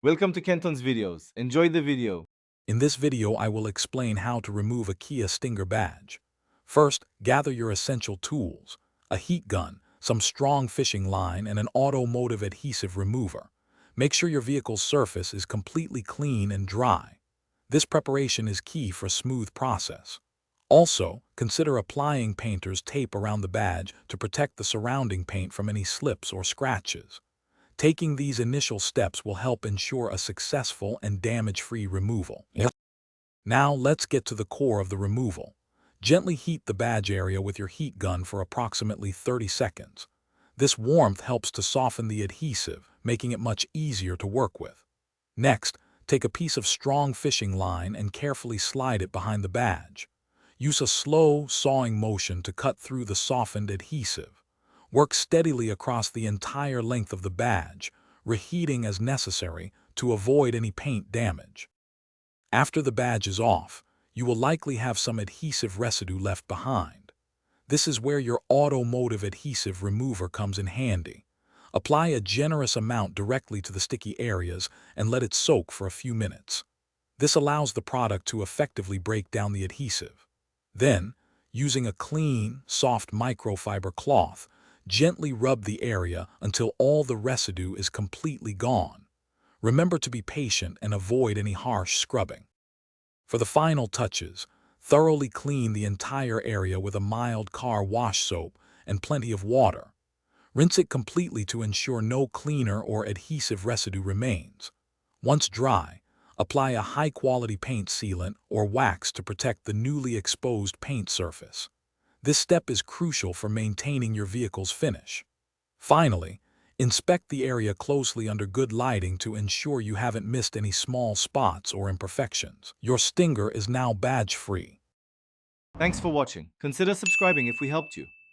Welcome to Kenton's videos. Enjoy the video. In this video, I will explain how to remove a Kia Stinger badge. First, gather your essential tools: a heat gun, some strong fishing line, and an automotive adhesive remover. Make sure your vehicle's surface is completely clean and dry. This preparation is key for a smooth process. Also, consider applying painter's tape around the badge to protect the surrounding paint from any slips or scratches. Taking these initial steps will help ensure a successful and damage-free removal. Now let's get to the core of the removal. Gently heat the badge area with your heat gun for approximately 30 seconds. This warmth helps to soften the adhesive, making it much easier to work with. Next, take a piece of strong fishing line and carefully slide it behind the badge. Use a slow, sawing motion to cut through the softened adhesive. Work steadily across the entire length of the badge, reheating as necessary to avoid any paint damage. After the badge is off, you will likely have some adhesive residue left behind. This is where your automotive adhesive remover comes in handy. Apply a generous amount directly to the sticky areas and let it soak for a few minutes. This allows the product to effectively break down the adhesive. Then, using a clean, soft microfiber cloth, gently rub the area until all the residue is completely gone. Remember to be patient and avoid any harsh scrubbing. For the final touches, thoroughly clean the entire area with a mild car wash soap and plenty of water. Rinse it completely to ensure no cleaner or adhesive residue remains. Once dry, apply a high-quality paint sealant or wax to protect the newly exposed paint surface. This step is crucial for maintaining your vehicle's finish. Finally, inspect the area closely under good lighting to ensure you haven't missed any small spots or imperfections. Your Stinger is now badge-free. Thanks for watching. Consider subscribing if we helped you.